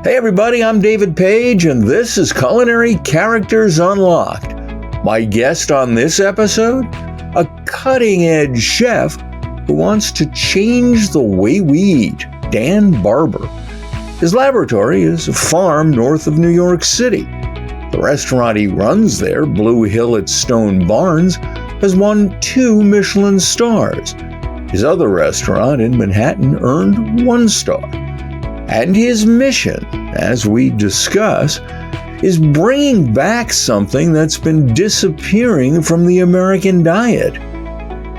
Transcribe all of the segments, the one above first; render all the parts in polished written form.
Hey everybody, I'm David Page, and this is Culinary Characters Unlocked. My guest on this episode, a cutting-edge chef who wants to change the way we eat, Dan Barber. His laboratory is a farm north of New York City. The restaurant he runs there, Blue Hill at Stone Barns, has won 2 Michelin stars. His other restaurant in Manhattan earned 1 star. And his mission, as we discuss, is bringing back something that's been disappearing from the American diet: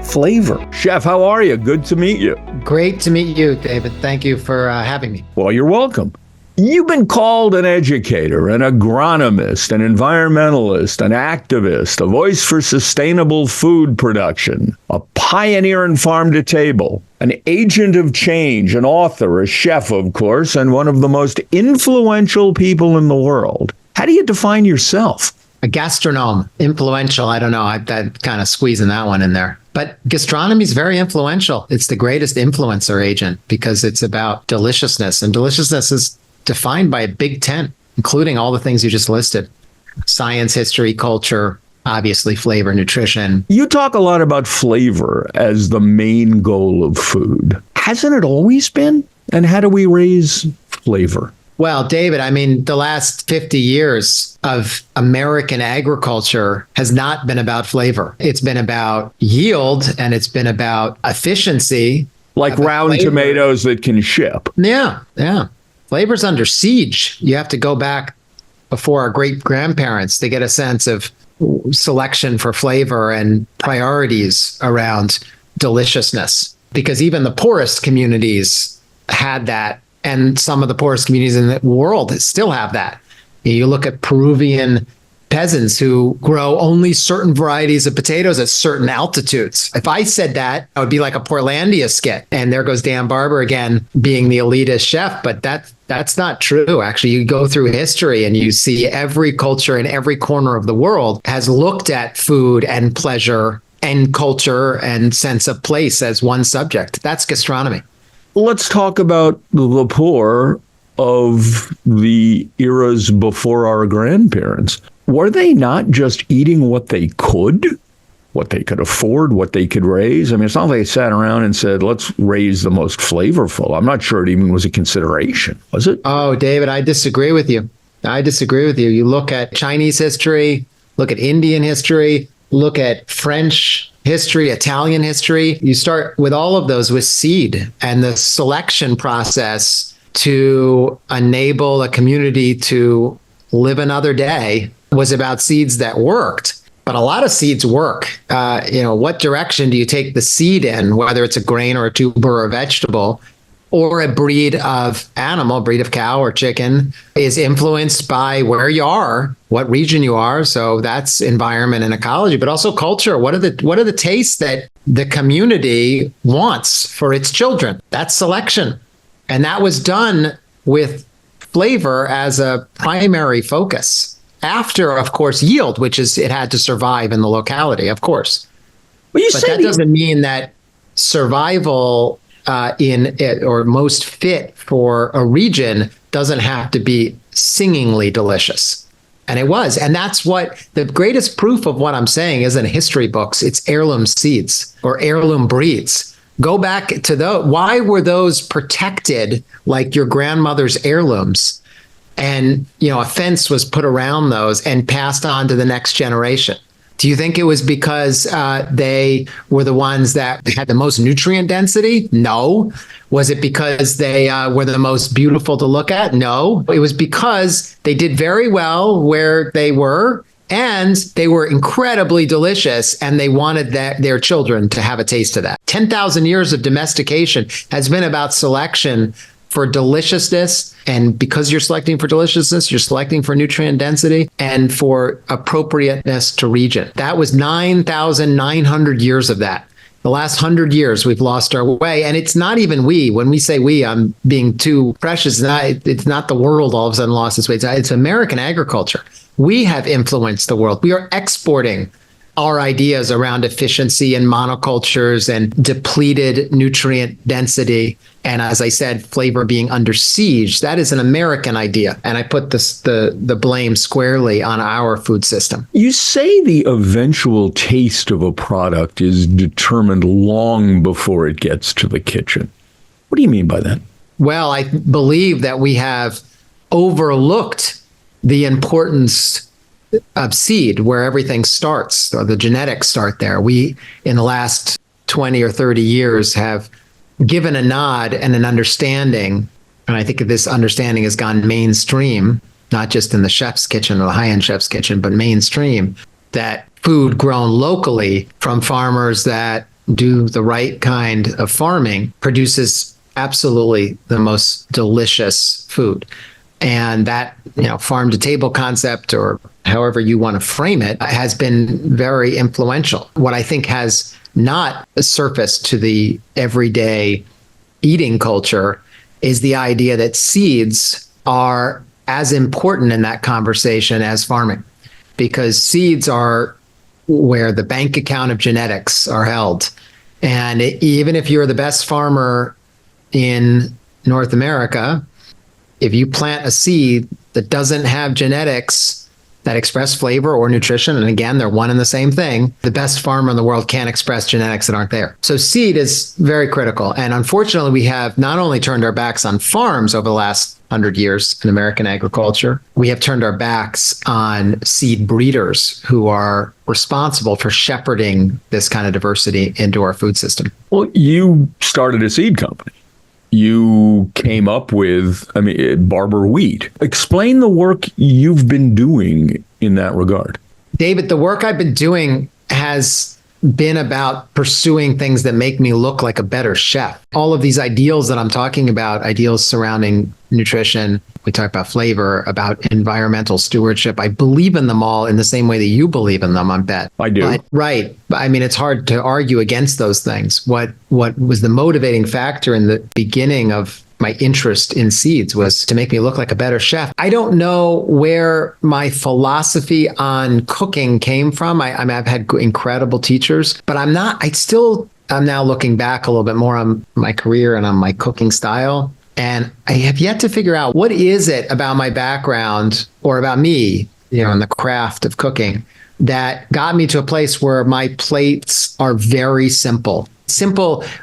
flavor. Chef, how are you? Good to meet you. Great to meet you, David. Thank you for having me. Well, you're welcome. You've been called an educator, an agronomist, an environmentalist, an activist, a voice for sustainable food production, a pioneer in farm to table, an agent of change, an author, a chef, of course, and one of the most influential people in the world. How do you define yourself? A gastronome, influential. I don't know. I'm kind of squeezing that one in there. But gastronomy is very influential. It's the greatest influencer agent because it's about deliciousness. And deliciousness is defined by a big tent, including all the things you just listed: science, history, culture, obviously flavor, nutrition. You talk a lot about flavor as the main goal of food. Hasn't it always been? And how do we raise flavor? Well, David, I mean, the last 50 years of American agriculture has not been about flavor. It's been about yield and it's been about efficiency. Like round flavor. Tomatoes that can ship. Yeah. Flavor's under siege. You have to go back before our great-grandparents to get a sense of selection for flavor and priorities around deliciousness. Because even the poorest communities had that, and some of the poorest communities in the world still have that. You look at Peruvian peasants who grow only certain varieties of potatoes at certain altitudes. If I said that, I would be like a Portlandia skit. And there goes Dan Barber again, being the elitist chef. But that's not true. Actually, you go through history and you see every culture in every corner of the world has looked at food and pleasure and culture and sense of place as one subject. That's gastronomy. Let's talk about the poor of the eras before our grandparents. Were they not just eating what they could afford, what they could raise? I mean, it's not like they sat around and said, let's raise the most flavorful. I'm not sure it even was a consideration, was it? Oh, David, I disagree with you. You look at Chinese history, look at Indian history, look at French history, Italian history. You start with all of those with seed and the selection process to enable a community to live another day was about seeds that worked. But a lot of seeds work. What direction do you take the seed in, whether it's a grain or a tuber or a vegetable, or a breed of animal, breed of cow or chicken, is influenced by where you are, what region you are. So that's environment and ecology, but also culture. What are the tastes that the community wants for its children? That's selection. And that was done with flavor as a primary focus. After, of course, yield, which is it had to survive in the locality, of course. But that doesn't mean that survival in it or most fit for a region doesn't have to be singingly delicious. And it was. And that's what the greatest proof of what I'm saying isn't history books. It's heirloom seeds or heirloom breeds. Go back to why were those protected like your grandmother's heirlooms? And, a fence was put around those and passed on to the next generation. Do you think it was because they were the ones that had the most nutrient density? No. Was it because they were the most beautiful to look at? No. It was because they did very well where they were, and they were incredibly delicious, and they wanted their children to have a taste of that. 10,000 years of domestication has been about selection for deliciousness. And because you're selecting for deliciousness, you're selecting for nutrient density and for appropriateness to region. That was 9,900 years of that. The last 100 years, we've lost our way. And it's not even we. When we say we, I'm being too precious. It's not the world all of a sudden lost its way. It's American agriculture. We have influenced the world. We are exporting our ideas around efficiency and monocultures and depleted nutrient density. And as I said, flavor being under siege, that is an American idea. And I put the blame squarely on our food system. You say the eventual taste of a product is determined long before it gets to the kitchen. What do you mean by that? Well, I believe that we have overlooked the importance of seed, where everything starts, or the genetics start there. We, in the last 20 or 30 years, have given a nod and an understanding, and I think this understanding has gone mainstream, not just in the chef's kitchen or the high-end chef's kitchen, but mainstream, that food grown locally from farmers that do the right kind of farming produces absolutely the most delicious food. And that, farm to table concept, or however you want to frame it, has been very influential. What I think has not surfaced to the everyday eating culture is the idea that seeds are as important in that conversation as farming, because seeds are where the bank account of genetics are held. And even if you're the best farmer in North America, if you plant a seed that doesn't have genetics that express flavor or nutrition, and again, they're one and the same thing, the best farmer in the world can't express genetics that aren't there. So seed is very critical. And unfortunately, we have not only turned our backs on farms over the last 100 years in American agriculture, we have turned our backs on seed breeders who are responsible for shepherding this kind of diversity into our food system. Well, you started a seed company. You came up with, Barber wheat. Explain the work you've been doing in that regard. David, the work I've been doing has been about pursuing things that make me look like a better chef. All of these ideals that I'm talking about, ideals surrounding nutrition, we talk about flavor, about environmental stewardship. I believe in them all in the same way that you believe in them, I bet. I do. Right. It's hard to argue against those things. What was the motivating factor in the beginning of my interest in seeds was to make me look like a better chef. I don't know where my philosophy on cooking came from. I've had incredible teachers, but I'm now looking back a little bit more on my career and on my cooking style. And I have yet to figure out what is it about my background or about me, in the craft of cooking, that got me to a place where my plates are very simple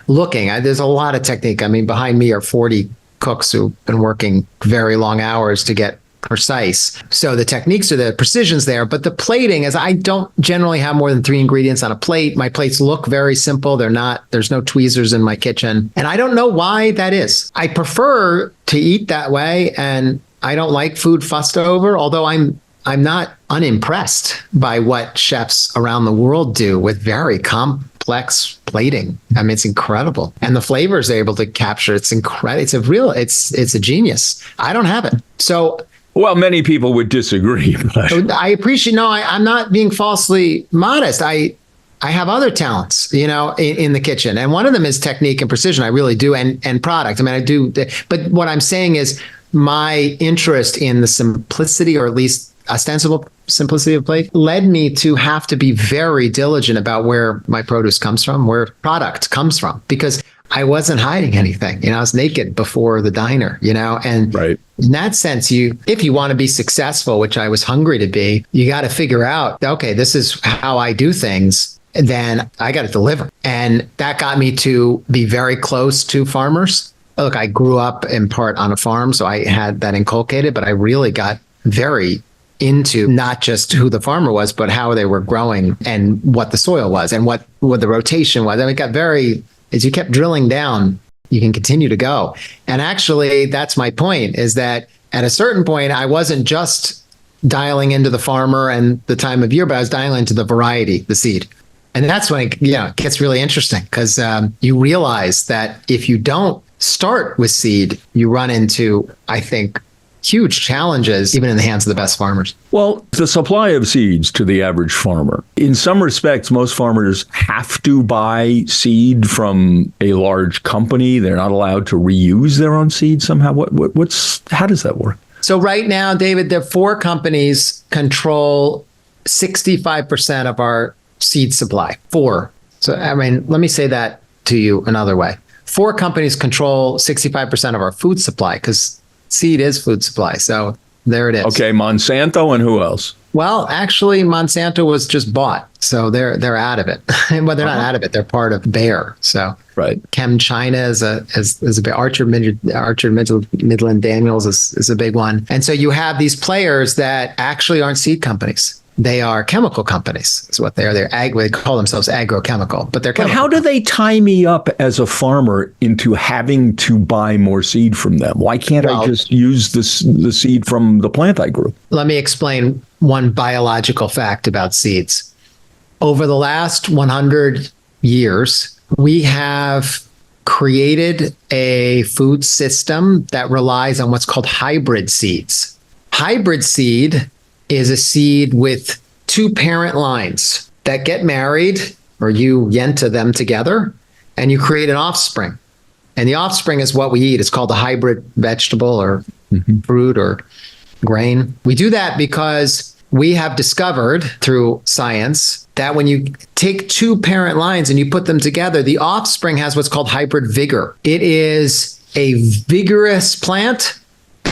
looking. There's a lot of technique. Behind me are 40 cooks who've been working very long hours to get precise. So the techniques are there, precision's there, but the plating is, I don't generally have more than 3 ingredients on a plate. My plates look very simple. There's no tweezers in my kitchen. And I don't know why that is. I prefer to eat that way, and I don't like food fussed over, although I'm not unimpressed by what chefs around the world do with very complex plating. It's incredible. And the flavors they're able to capture, it's incredible. It's a genius. I don't have it. So, well, many people would disagree. But I appreciate, I'm not being falsely modest. I have other talents, in the kitchen. And one of them is technique and precision. I really do. And product. I do. But what I'm saying is my interest in the simplicity, or at least ostensible simplicity of plate, led me to have to be very diligent about where my produce comes from, where product comes from, because I wasn't hiding anything. I was naked before the diner, and right. In that sense, if you want to be successful, which I was hungry to be, you got to figure out, okay, this is how I do things, then I got to deliver. And that got me to be very close to farmers. Look, I grew up in part on a farm, so I had that inculcated, but I really got very into not just who the farmer was, but how they were growing and what the soil was and what the rotation was. It got very, as you kept drilling down, you can continue to go. And actually, that's my point, is that at a certain point, I wasn't just dialing into the farmer and the time of year, but I was dialing into the variety, the seed. And that's when it gets really interesting, because you realize that if you don't start with seed, you run into, I think, huge challenges, even in the hands of the best farmers. Well, the supply of seeds to the average farmer. In some respects, most farmers have to buy seed from a large company. They're not allowed to reuse their own seed somehow. How does that work? So right now, David, the 4 companies control 65% of our seed supply. 4. So, I mean, let me say that to you another way. 4 companies control 65% of our food supply because seed is food supply. So there it is. Okay, Monsanto and who else? Well, actually, Monsanto was just bought, so they're out of it. Well, they're not out of it; they're part of Bayer. So, right. Chem China is a big Archer Midland Daniels is a big one, and so you have these players that actually aren't seed companies. They are chemical companies. Is what they are. They call themselves agrochemical, but they're chemical. But how do they tie me up as a farmer into having to buy more seed from them? Why can't I just use the seed from the plant I grew? Let me explain one biological fact about seeds. Over the last 100 years, we have created a food system that relies on what's called hybrid seeds. Hybrid seed is a seed with 2 parent lines that get married, or you yenta them together, and you create an offspring. And the offspring is what we eat. It's called a hybrid vegetable or fruit or grain. We do that because we have discovered through science that when you take 2 parent lines and you put them together, the offspring has what's called hybrid vigor. It is a vigorous plant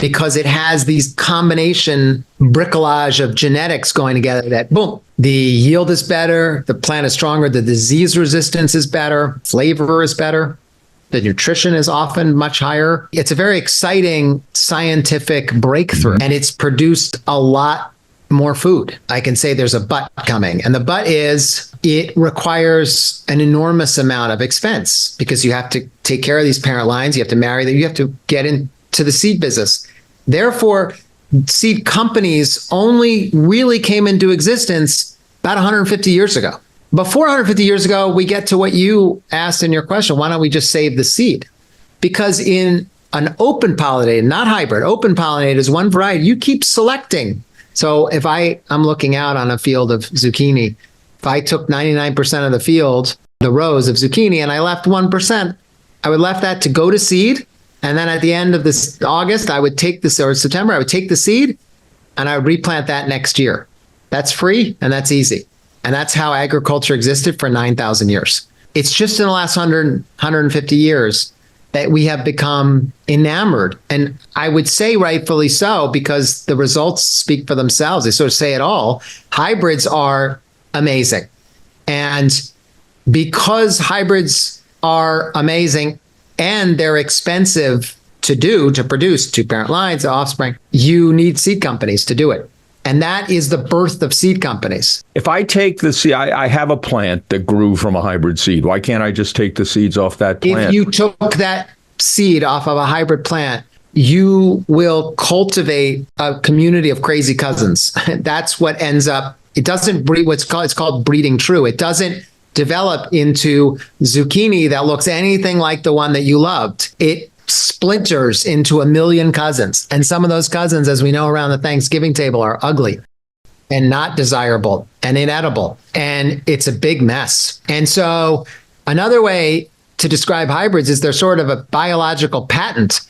because it has these combination bricolage of genetics going together that, boom, the yield is better, the plant is stronger, the disease resistance is better, flavor is better, the nutrition is often much higher. It's a very exciting scientific breakthrough, and it's produced a lot more food. I can say there's a but coming, and the but is it requires an enormous amount of expense because you have to take care of these parent lines, you have to marry them, you have to get into the seed business. Therefore, seed companies only really came into existence about 150 years ago. Before 150 years ago, we get to what you asked in your question. Why don't we just save the seed? Because in an open pollinated, not hybrid, open pollinated is one variety. You keep selecting. So if I'm looking out on a field of zucchini, if I took 99% of the field, the rows of zucchini, and I left 1%, I would left that to go to seed. And then at the end of this August, I would take this, or September, I would take the seed and I would replant that next year. That's free and that's easy. And that's how agriculture existed for 9,000 years. It's just in the last 150 years that we have become enamored. And I would say rightfully so, because the results speak for themselves. They sort of say it all. Hybrids are amazing. And because hybrids are amazing, and they're expensive to produce 2 parent lines, the offspring, you need seed companies to do it. And that is the birth of seed companies. If I take the seed, I have a plant that grew from a hybrid seed. Why can't I just take the seeds off that plant? If you took that seed off of a hybrid plant, you will cultivate a community of crazy cousins. That's what ends up, it doesn't breed, it's called breeding true. It doesn't develop into zucchini that looks anything like the one that you loved. It splinters into a million cousins. And some of those cousins, as we know around the Thanksgiving table, are ugly and not desirable and inedible. And it's a big mess. And so another way to describe hybrids is they're sort of a biological patent,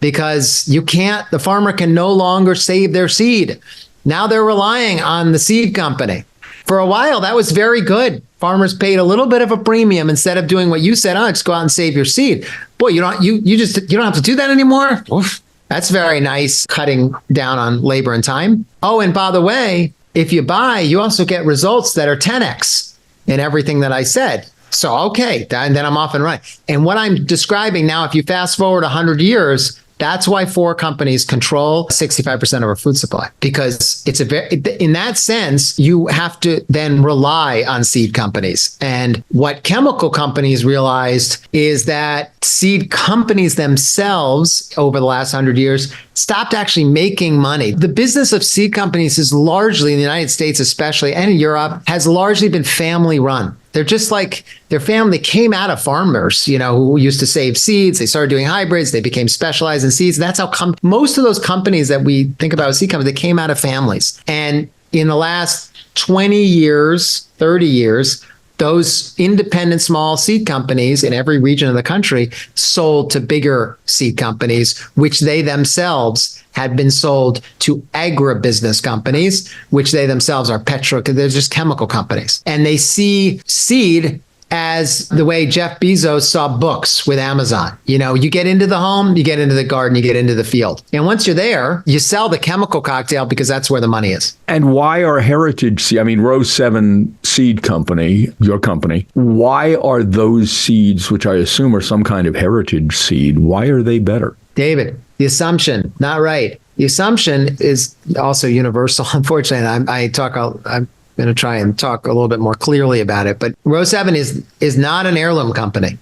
because the farmer can no longer save their seed. Now they're relying on the seed company. For a while, that was very good. Farmers paid a little bit of a premium instead of doing what you said. Oh, just go out and save your seed. Boy, you don't have to do that anymore. Oof, that's very nice, cutting down on labor and time. Oh, and by the way, if you buy, you also get results that are 10x in everything that I said. So, okay, and then I'm off and running. And what I'm describing now, if you fast forward 100 years, that's why 4 companies control 65% of our food supply, because in that sense, you have to then rely on seed companies. And what chemical companies realized is that seed companies themselves over the last 100 years stopped actually making money. The business of seed companies is largely, in the United States especially, and in Europe, has largely been family run. They're just like their family came out of farmers, who used to save seeds. They started doing hybrids. They became specialized in seeds. That's how most of those companies that we think about as seed companies, they came out of families. And in the last 20 years, 30 years, those independent small seed companies in every region of the country sold to bigger seed companies, which they themselves had been sold to agribusiness companies, which they themselves are they're just chemical companies. And they see seed as the way Jeff Bezos saw books with Amazon. You get into the home, you get into the garden, you get into the field. And once you're there, you sell the chemical cocktail because that's where the money is. And why are heritage seed, Row 7 Seed Company, your company, why are those seeds, which I assume are some kind of heritage seed, why are they better? David, the assumption, not right. The assumption is also universal, unfortunately. I'm going to try and talk a little bit more clearly about it. But Row 7 is not an heirloom company.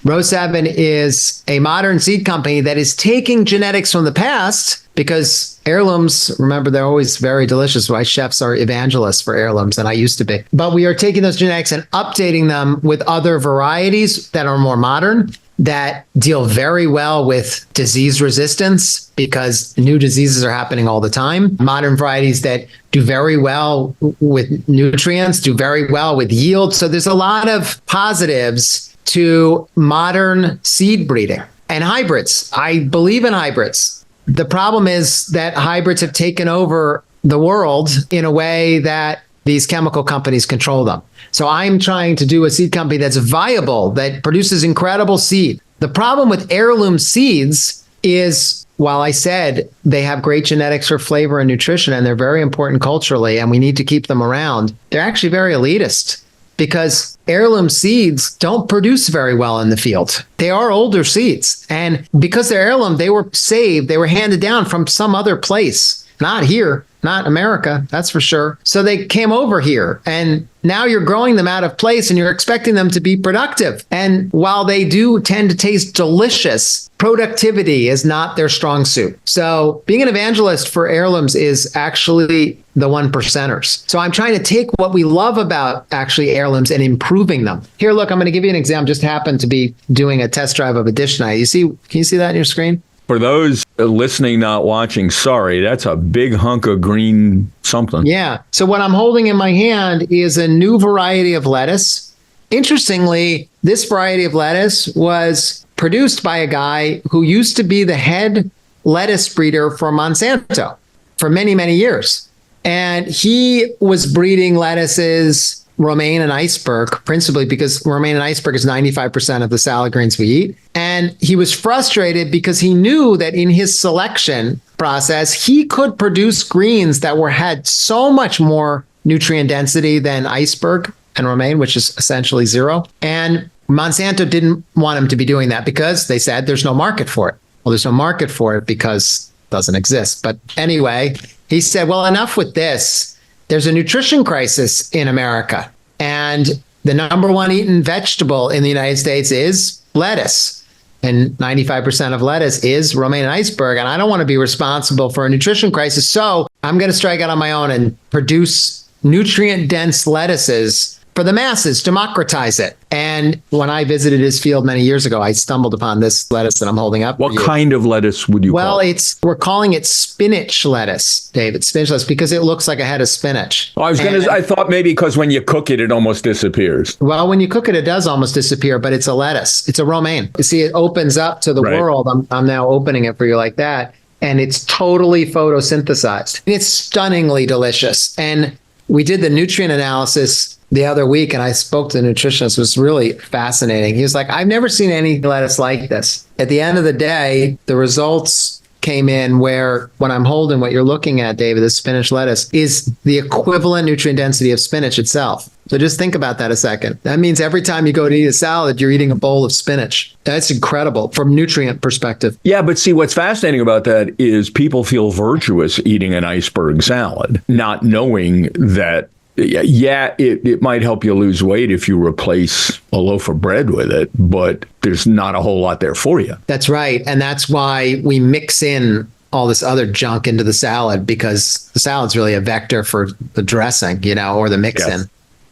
Row 7 is a modern seed company that is taking genetics from the past, because heirlooms, remember, they're always very delicious. Why chefs are evangelists for heirlooms, and I used to be. But we are taking those genetics and updating them with other varieties that are more modern, that deal very well with disease resistance, because new diseases are happening all the time. Modern varieties that do very well with nutrients, do very well with yield. So there's a lot of positives to modern seed breeding and hybrids. I believe in hybrids. The problem is that hybrids have taken over the world in a way that these chemical companies control them. So I'm trying to do a seed company that's viable, that produces incredible seed. The problem with heirloom seeds is, while I said they have great genetics for flavor and nutrition, and they're very important culturally, and we need to keep them around, they're actually very elitist, because heirloom seeds don't produce very well in the field. They are older seeds. And because they're heirloom, they were saved, they were handed down from some other place, not here. Not America, that's for sure. So they came over here, and now you're growing them out of place and you're expecting them to be productive. And while they do tend to taste delicious, productivity is not their strong suit. So being an evangelist for heirlooms is actually the 1%ers. So I'm trying to take what we love about actually heirlooms and improving them. Here, look, I'm going to give you an example. Just happened to be doing a test drive of a dish tonight. Can you see that on your screen? For those listening, not watching, sorry, that's a big hunk of green something. Yeah. So what I'm holding in my hand is a new variety of lettuce. Interestingly, this variety of lettuce was produced by a guy who used to be the head lettuce breeder for Monsanto for many, many years. And he was breeding lettuces, romaine and iceberg, principally because romaine and iceberg is 95% of the salad greens we eat. And he was frustrated because he knew that in his selection process, he could produce greens that had so much more nutrient density than iceberg and romaine, which is essentially zero. And Monsanto didn't want him to be doing that because they said there's no market for it. Well, there's no market for it because it doesn't exist. But anyway, he said, well, enough with this. There's a nutrition crisis in America, and the number one eaten vegetable in the United States is lettuce, and 95% of lettuce is romaine and iceberg, and I don't want to be responsible for a nutrition crisis, so I'm going to strike out on my own and produce nutrient-dense lettuces for the masses, democratize it. And when I visited his field many years ago, I stumbled upon this lettuce that I'm holding up. What kind of lettuce would you call it? We're calling it spinach lettuce, David, spinach lettuce, because it looks like a head of spinach. Oh, I thought maybe because when you cook it, it almost disappears. Well, when you cook it does almost disappear, but it's a lettuce. It's a romaine. You see, it opens up to the world. I'm now opening it for you like that. And it's totally photosynthesized. It's stunningly delicious. And we did the nutrient analysis the other week, and I spoke to the nutritionist. It was really fascinating. He was like, I've never seen any lettuce like this. At the end of the day, the results came in where when I'm holding what you're looking at, David, this spinach lettuce is the equivalent nutrient density of spinach itself. So just think about that a second. That means every time you go to eat a salad, you're eating a bowl of spinach. That's incredible from nutrient perspective. Yeah, but see, what's fascinating about that is people feel virtuous eating an iceberg salad, not knowing that it might help you lose weight if you replace a loaf of bread with it, but there's not a whole lot there for you. That's right. And that's why we mix in all this other junk into the salad, because the salad's really a vector for the dressing, or the mix-in.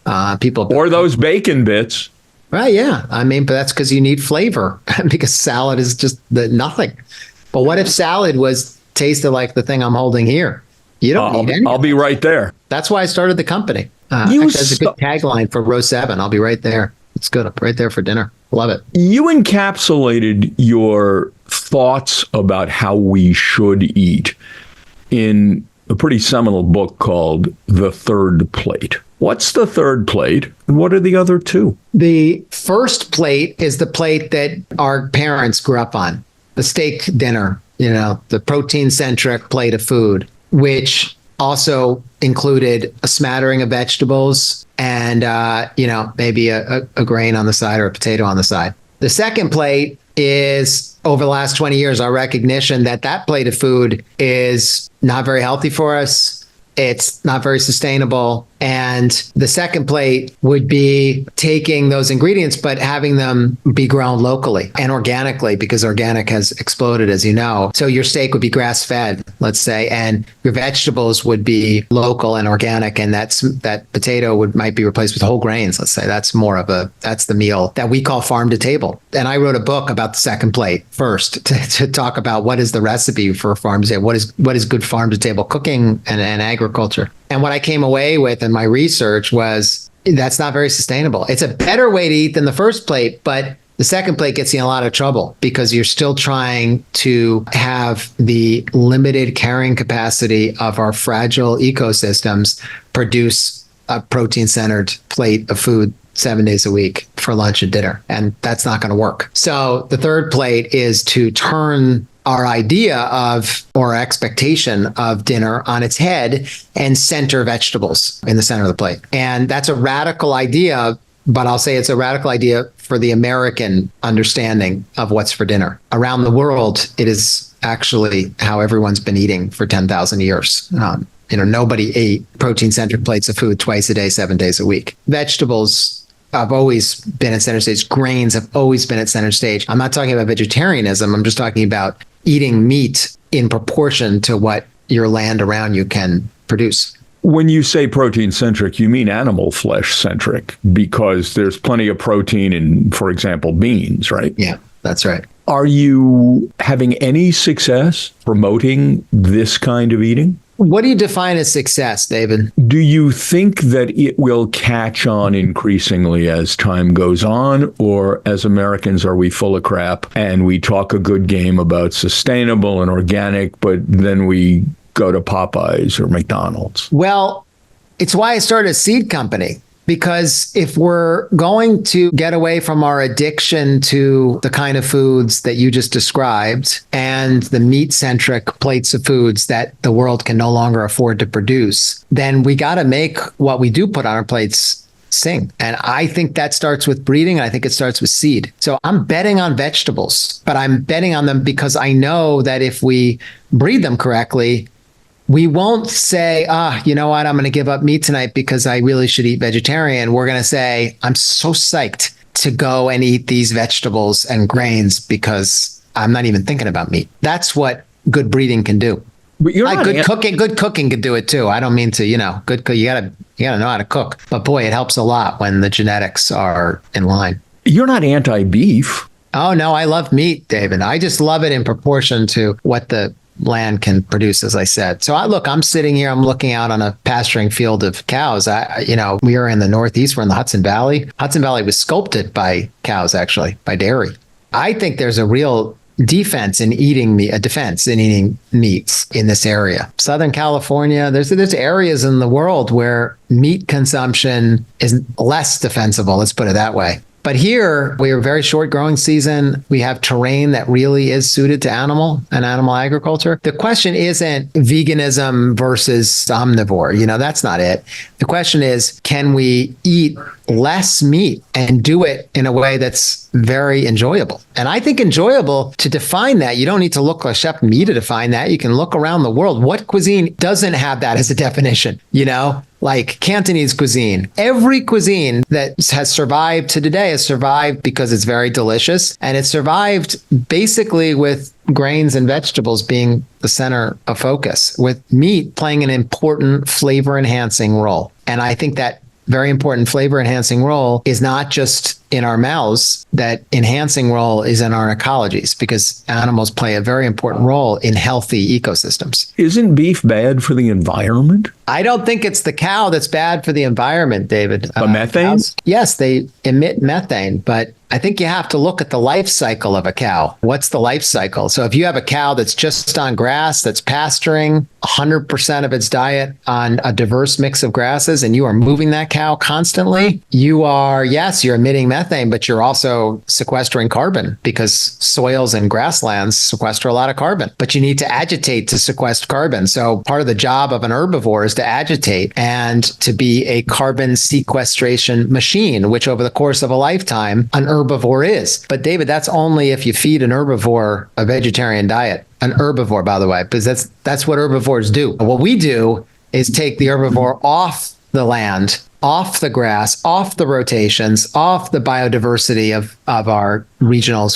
Or those bacon bits. Right, yeah. But that's because you need flavor, because salad is just nothing. But what if salad tasted like the thing I'm holding here? You don't need any. I'll be right there. That's why I started the company. You Actually, that's a good tagline for row 7. I'll be right there. It's good. Right there for dinner. Love it. You encapsulated your thoughts about how we should eat in a pretty seminal book called The Third Plate. What's the third plate, and what are the other two? The first plate is the plate that our parents grew up on, the steak dinner, the protein-centric plate of food, which also included a smattering of vegetables and, maybe a grain on the side or a potato on the side. The second plate is, over the last 20 years, our recognition that that plate of food is not very healthy for us. It's not very sustainable. And the second plate would be taking those ingredients, but having them be grown locally and organically, because organic has exploded, as you know. So your steak would be grass-fed, let's say, and your vegetables would be local and organic. And that potato might be replaced with whole grains, let's say. That's the meal that we call farm to table. And I wrote a book about the second plate first to talk about what is the recipe for farm to table, what is good farm to table cooking and agriculture. And what I came away with in my research was that's not very sustainable. It's a better way to eat than the first plate, but the second plate gets you in a lot of trouble because you're still trying to have the limited carrying capacity of our fragile ecosystems produce a protein-centered plate of food 7 days a week for lunch and dinner. And that's not going to work. So the third plate is to turn our idea of, or expectation of dinner on its head and center vegetables in the center of the plate. And that's a radical idea, but I'll say it's a radical idea for the American understanding of what's for dinner. Around the world, it is actually how everyone's been eating for 10,000 years. Nobody ate protein-centric plates of food twice a day, 7 days a week. Vegetables have always been at center stage. Grains have always been at center stage. I'm not talking about vegetarianism. I'm just talking about eating meat in proportion to what your land around you can produce. When you say protein-centric, you mean animal flesh-centric, because there's plenty of protein in, for example, beans, right? Yeah, that's right. Are you having any success promoting this kind of eating? What do you define as success, David? Do you think that it will catch on increasingly as time goes on, or as Americans, are we full of crap and we talk a good game about sustainable and organic, but then we go to Popeyes or McDonald's? Well, it's why I started a seed company. Because if we're going to get away from our addiction to the kind of foods that you just described and the meat-centric plates of foods that the world can no longer afford to produce, then we got to make what we do put on our plates sing. And I think that starts with breeding. And I think it starts with seed. So I'm betting on vegetables, but I'm betting on them because I know that if we breed them correctly, we won't say, you know what, I'm going to give up meat tonight because I really should eat vegetarian. We're going to say, I'm so psyched to go and eat these vegetables and grains because I'm not even thinking about meat. That's what good breeding can do. But you're not Good cooking can do it too. I don't mean to, you gotta know how to cook. But boy, it helps a lot when the genetics are in line. You're not anti-beef. Oh no, I love meat, David. I just love it in proportion to what the land can produce, as I said. So I'm sitting here, I'm looking out on a pasturing field of cows. We are in the Northeast, we're in the Hudson Valley. Hudson Valley was sculpted by cows, actually, by dairy. I think there's a real defense in eating meats in this area. Southern California, there's areas in the world where meat consumption is less defensible, let's put it that way. But here, we have a very short growing season. We have terrain that really is suited to animal agriculture. The question isn't veganism versus omnivore. That's not it. The question is, can we eat less meat and do it in a way that's very enjoyable? And I think enjoyable, to define that, you don't need to look like Chef Me to define that. You can look around the world. What cuisine doesn't have that as a definition? Like Cantonese cuisine. Every cuisine that has survived to today has survived because it's very delicious. And it survived basically with grains and vegetables being the center of focus, with meat playing an important flavor enhancing role. And I think that very important flavor enhancing role is not just in our mouths, that enhancing role is in our ecologies because animals play a very important role in healthy ecosystems. Isn't beef bad for the environment? I don't think it's the cow that's bad for the environment, David. The methane? Yes, they emit methane, but I think you have to look at the life cycle of a cow. What's the life cycle? So if you have a cow that's just on grass, that's pasturing 100% of its diet on a diverse mix of grasses, and you are moving that cow constantly, you're emitting methane, but you're also sequestering carbon because soils and grasslands sequester a lot of carbon. But you need to agitate to sequester carbon. So part of the job of an herbivore is to agitate and to be a carbon sequestration machine, which over the course of a lifetime, an herbivore is. But David, that's only if you feed an herbivore a vegetarian diet. An herbivore, by the way, because that's what herbivores do. What we do is take the herbivore off the land, off the grass, off the rotations, off the biodiversity of our regional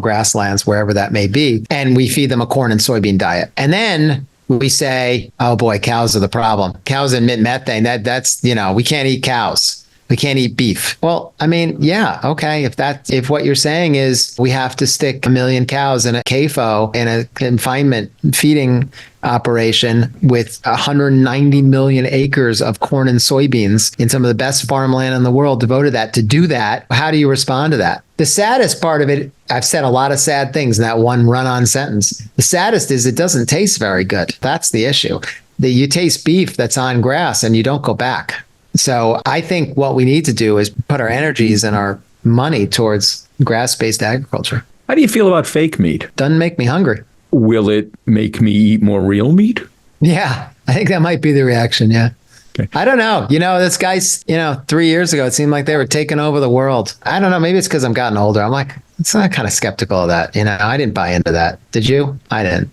grasslands, wherever that may be, and we feed them a corn and soybean diet. And then we say, oh boy, cows are the problem. Cows emit methane. That's we can't eat cows. We can't eat beef. Well, I mean, yeah, okay. If what you're saying is we have to stick 1 million cows in a CAFO in a confinement feeding operation with 190 million acres of corn and soybeans in some of the best farmland in the world devoted to that, to do that, how do you respond to that? The saddest part of it, I've said a lot of sad things in that one run-on sentence. The saddest is it doesn't taste very good. That's the issue. That you taste beef that's on grass and you don't go back. So I think what we need to do is put our energies and our money towards grass-based agriculture. How do you feel about fake meat? Doesn't make me hungry. Will it make me eat more real meat? Yeah, I think that might be the reaction. Yeah. Okay. I don't know. This guy's, 3 years ago, it seemed like they were taking over the world. I don't know. Maybe it's because I'm gotten older. I'm like, it's not kind of skeptical of that. I didn't buy into that. Did you? I didn't.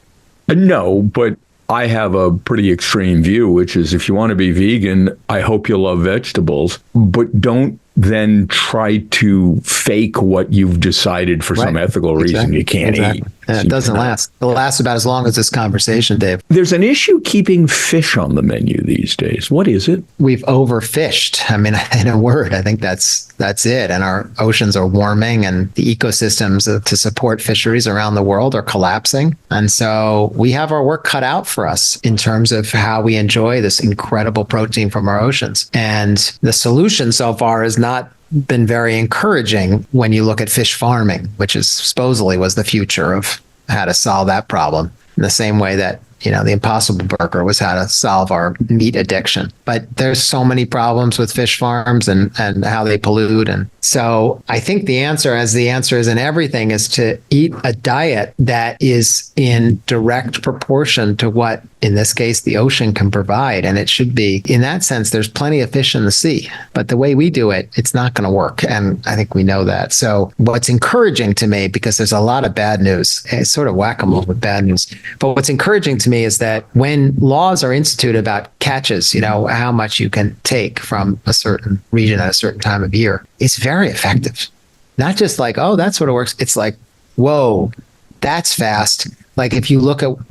No, but I have a pretty extreme view, which is if you want to be vegan, I hope you love vegetables, but don't then try to fake what you've decided for some ethical reason you can't eat. Yeah, it doesn't last. It'll last about as long as this conversation, Dave. There's an issue keeping fish on the menu these days. What is it? We've overfished. I mean, in a word, I think that's it. And our oceans are warming and the ecosystems to support fisheries around the world are collapsing. And so we have our work cut out for us in terms of how we enjoy this incredible protein from our oceans. And the solution so far is not been very encouraging when you look at fish farming, which is supposedly was the future of how to solve that problem in the same way that the Impossible Burger was how to solve our meat addiction. But there's so many problems with fish farms and how they pollute. And so I think the answer, as the answer is in everything, is to eat a diet that is in direct proportion to what, in this case, the ocean can provide. And it should be, in that sense, there's plenty of fish in the sea. But the way we do it, it's not going to work. And I think we know that. So what's encouraging to me, because there's a lot of bad news, it's sort of whack-a-mole with bad news. But what's encouraging to me is that when laws are instituted about catches, how much you can take from a certain region at a certain time of year, it's very effective. Not just like, oh, that's what it works. It's like, whoa, that's fast. Like if you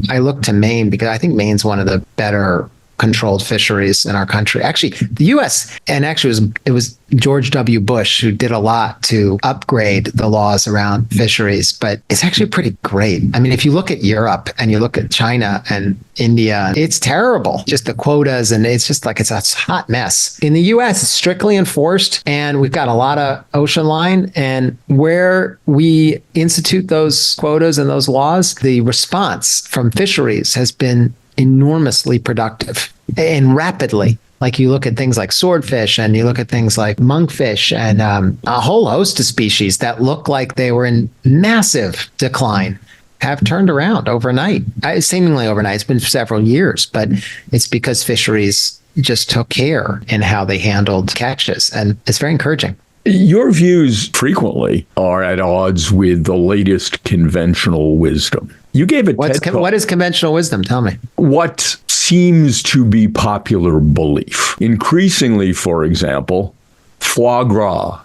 I look to Maine because I think Maine's one of the better controlled fisheries in our country. Actually, the U.S. and actually it was George W. Bush who did a lot to upgrade the laws around fisheries, but it's actually pretty great. I mean, if you look at Europe and you look at China and India, it's terrible. Just the quotas, and it's just like it's a hot mess. In the U.S., it's strictly enforced, and we've got a lot of ocean line, and where we institute those quotas and those laws, the response from fisheries has been enormously productive and rapidly. Like you look at things like swordfish and you look at things like monkfish and a whole host of species that look like they were in massive decline have turned around overnight, seemingly overnight. It's been several years, but it's because fisheries just took care in how they handled catches. And it's very encouraging. Your views frequently are at odds with the latest conventional wisdom. You gave a TED talk. What is conventional wisdom? Tell me. What seems to be popular belief? Increasingly, for example, foie gras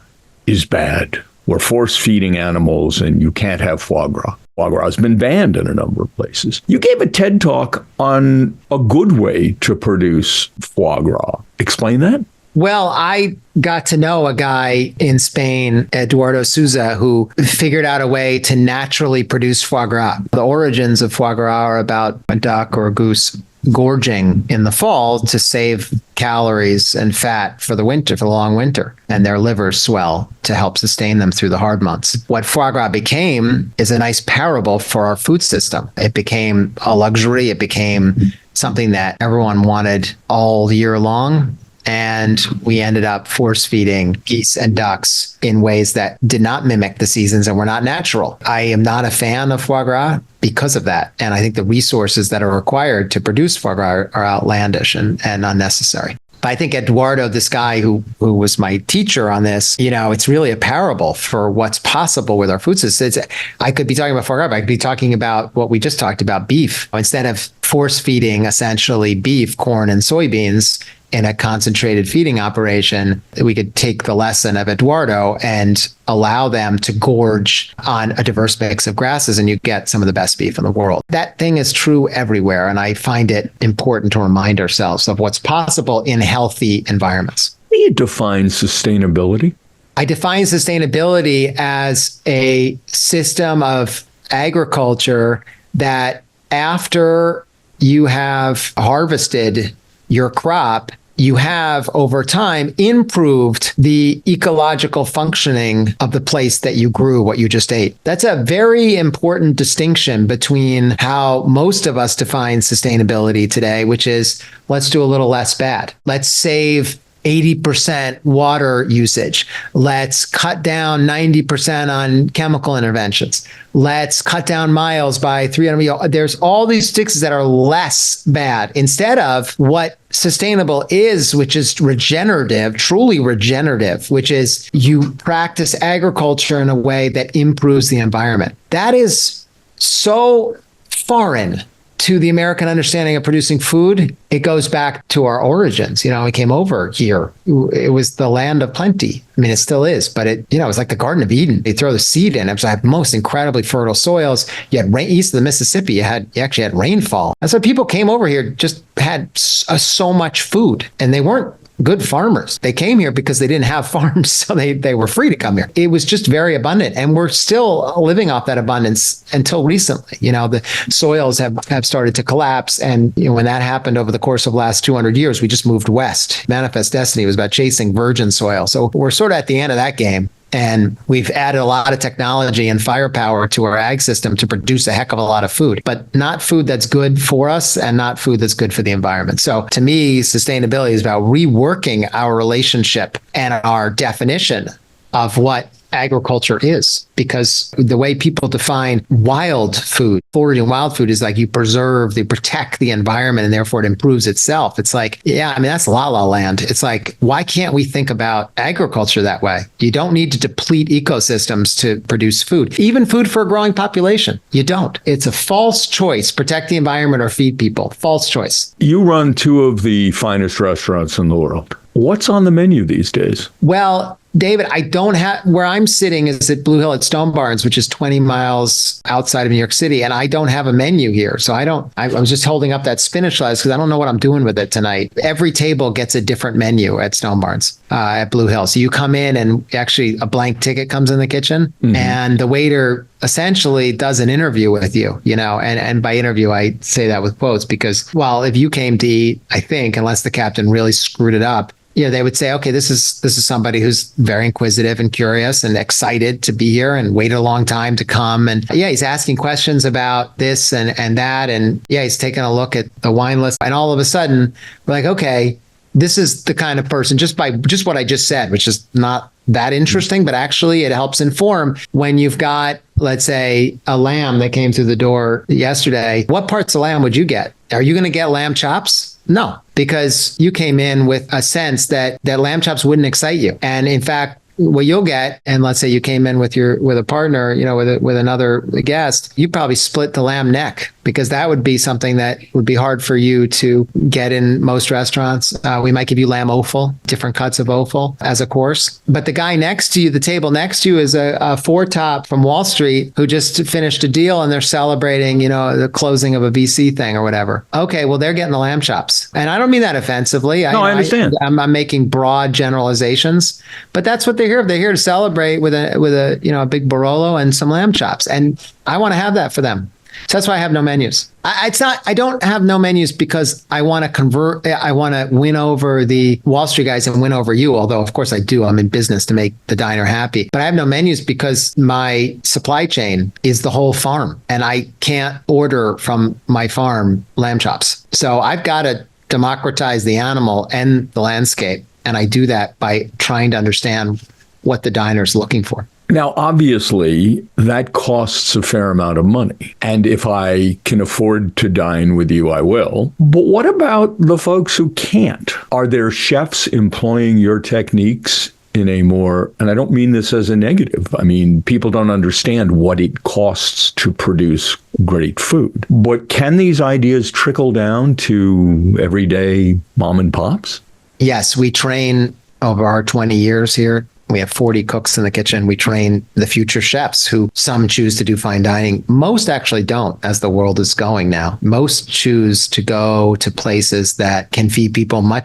is bad. We're force-feeding animals and you can't have foie gras. Foie gras has been banned in a number of places. You gave a TED talk on a good way to produce foie gras. Explain that. Well, I got to know a guy in Spain, Eduardo Souza, who figured out a way to naturally produce foie gras. The origins of foie gras are about a duck or a goose gorging in the fall to save calories and fat for the winter, for the long winter, and their livers swell to help sustain them through the hard months. What foie gras became is a nice parable for our food system. It became a luxury. It became something that everyone wanted all year long. And we ended up force feeding geese and ducks in ways that did not mimic the seasons and were not natural. I am not a fan of foie gras because of that. And I think the resources that are required to produce foie gras are outlandish and unnecessary. But I think Eduardo, this guy who was my teacher on this, it's really a parable for what's possible with our food system. I could be talking about foie gras, but I could be talking about what we just talked about, beef. Instead of force feeding essentially beef, corn, and soybeans in a concentrated feeding operation, we could take the lesson of Eduardo and allow them to gorge on a diverse mix of grasses, and you get some of the best beef in the world. That thing is true everywhere, and I find it important to remind ourselves of what's possible in healthy environments. How do you define sustainability? I define sustainability as a system of agriculture that after you have harvested your crop, you have over time improved the ecological functioning of the place that you grew what you just ate. That's a very important distinction between how most of us define sustainability today, which is let's do a little less bad. Let's save 80% water usage. Let's cut down 90% on chemical interventions. Let's cut down miles by 300. There's all these fixes that are less bad instead of what sustainable is, which is regenerative, truly regenerative, which is you practice agriculture in a way that improves the environment. That is so foreign to the American understanding of producing food. It goes back to our origins. We came over here. It was the land of plenty. I mean, it still is, but it was like the Garden of Eden. You throw the seed in. It was like most incredibly fertile soils. You had rain east of the Mississippi. You actually had rainfall. And so people came over here, just had so much food, and they weren't good farmers. They came here because they didn't have farms, so they were free to come here. It was just very abundant, and we're still living off that abundance until recently. The soils have started to collapse, and when that happened over the course of the last 200 years, we just moved west. Manifest Destiny was about chasing virgin soil. So we're sort of at the end of that game. And we've added a lot of technology and firepower to our ag system to produce a heck of a lot of food, but not food that's good for us and not food that's good for the environment. So to me, sustainability is about reworking our relationship and our definition of what agriculture is, because the way people define wild food, foraging wild food, is like you protect the environment, and therefore it improves itself. It's like, that's la la land. It's like, why can't we think about agriculture that way? You don't need to deplete ecosystems to produce food, even food for a growing population. You don't. It's a false choice. Protect the environment or feed people. False choice. You run two of the finest restaurants in the world. What's on the menu these days? Well, David, I don't have, where I'm sitting is at Blue Hill at Stone Barns, which is 20 miles outside of New York City. And I don't have a menu here. So I was just holding up that spinach slice because I don't know what I'm doing with it tonight. Every table gets a different menu at Stone Barns at Blue Hill. So you come in and actually a blank ticket comes in the kitchen, and the waiter essentially does an interview with you, and by interview, I say that with quotes because, well, if you came to eat, I think, unless the captain really screwed it up, they would say, okay, this is somebody who's very inquisitive and curious and excited to be here and waited a long time to come. And he's asking questions about this and that. And he's taking a look at the wine list. And all of a sudden, we're like, okay, this is the kind of person, just what I just said, which is not that interesting, but actually it helps inform when you've got, let's say, a lamb that came through the door yesterday. What parts of lamb would you get? Are you going to get lamb chops? No, because you came in with a sense that lamb chops wouldn't excite you. And in fact, what you'll get, and let's say you came in with a partner, with another guest, you probably split the lamb neck because that would be something that would be hard for you to get in most restaurants. We might give you lamb offal, different cuts of offal as a course. But the guy next to you, the table next to you, is a four-top from Wall Street who just finished a deal and they're celebrating, the closing of a VC thing or whatever. Okay, well, they're getting the lamb chops. And I don't mean that offensively. No, I understand. I'm making broad generalizations, but that's what they're here. They're here to celebrate with a big Barolo and some lamb chops. And I want to have that for them. So that's why I have no menus. I don't have no menus because I want to win over the Wall Street guys and win over you. Although, of course, I do. I'm in business to make the diner happy. But I have no menus because my supply chain is the whole farm. And I can't order from my farm lamb chops. So I've got to democratize the animal and the landscape. And I do that by trying to understand what the diner is looking for. Now, obviously, that costs a fair amount of money. And if I can afford to dine with you, I will. But what about the folks who can't? Are there chefs employing your techniques in a more, and I don't mean this as a negative, I mean, people don't understand what it costs to produce great food. But can these ideas trickle down to everyday mom and pops? Yes, we train over our 20 years here. We have 40 cooks in the kitchen. We train the future chefs who some choose to do fine dining. Most actually don't, as the world is going now. Most choose to go to places that can feed people more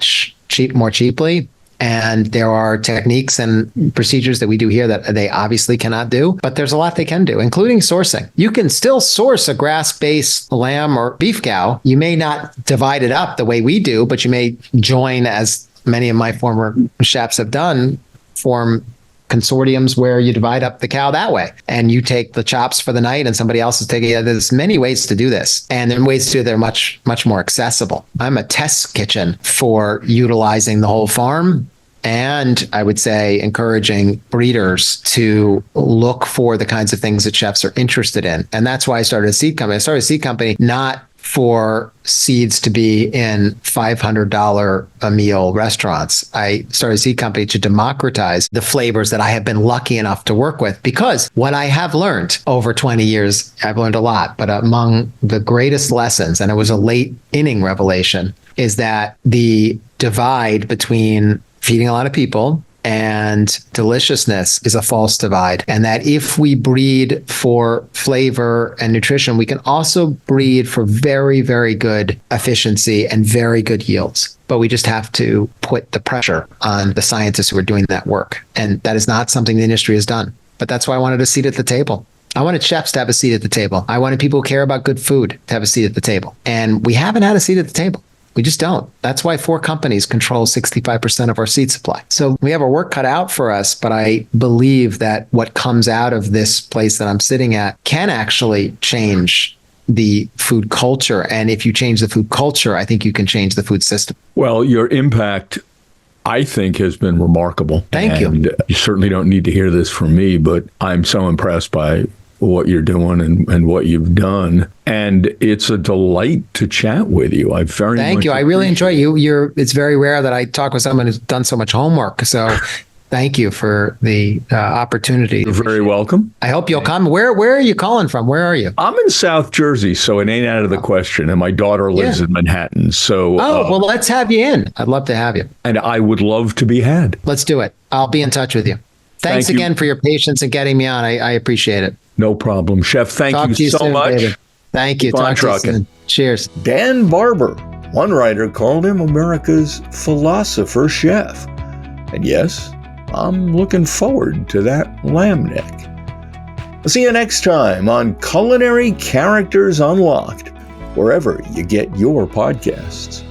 cheaply. And there are techniques and procedures that we do here that they obviously cannot do, but there's a lot they can do, including sourcing. You can still source a grass-based lamb or beef cow. You may not divide it up the way we do, but you may join, as many of my former chefs have done, form consortiums where you divide up the cow that way and you take the chops for the night and somebody else is taking it. There's many ways to do this, and there are ways to do it that are much, much more accessible. I'm a test kitchen for utilizing the whole farm, and I would say encouraging breeders to look for the kinds of things that chefs are interested in. And that's why I started a seed company. I started a seed company not for seeds to be in $500 a meal restaurants. I started a seed company to democratize the flavors that I have been lucky enough to work with, because what I have learned over 20 years, I've learned a lot, but among the greatest lessons, and it was a late inning revelation, is that the divide between feeding a lot of people and deliciousness is a false divide. And that if we breed for flavor and nutrition, we can also breed for very, very good efficiency and very good yields. But we just have to put the pressure on the scientists who are doing that work. And that is not something the industry has done. But that's why I wanted a seat at the table. I wanted chefs to have a seat at the table. I wanted people who care about good food to have a seat at the table. And we haven't had a seat at the table. We just don't. That's why 4 companies control 65% of our seed supply. So we have our work cut out for us, but I believe that what comes out of this place that I'm sitting at can actually change the food culture. And if you change the food culture, I think you can change the food system. Well, your impact, I think, has been remarkable. Thank you. And you certainly don't need to hear this from me, but I'm so impressed by what you're doing and what you've done. And it's a delight to chat with you. I very much Thank you. I really enjoy you. It's very rare that I talk with someone who's done so much homework. So thank you for the opportunity. You're very welcome. I hope you'll come. Where are you calling from? Where are you? I'm in South Jersey, so it ain't out of the question. And my daughter lives in Manhattan. So well, let's have you in. I'd love to have you. And I would love to be had. Let's do it. I'll be in touch with you. Thanks again for your patience and getting me on. I appreciate it. No problem. Chef, thank you so much. David. Thank you. Talk to you soon. Cheers. Dan Barber. One writer called him America's philosopher chef. And yes, I'm looking forward to that lamb neck. I'll see you next time on Culinary Characters Unlocked, wherever you get your podcasts.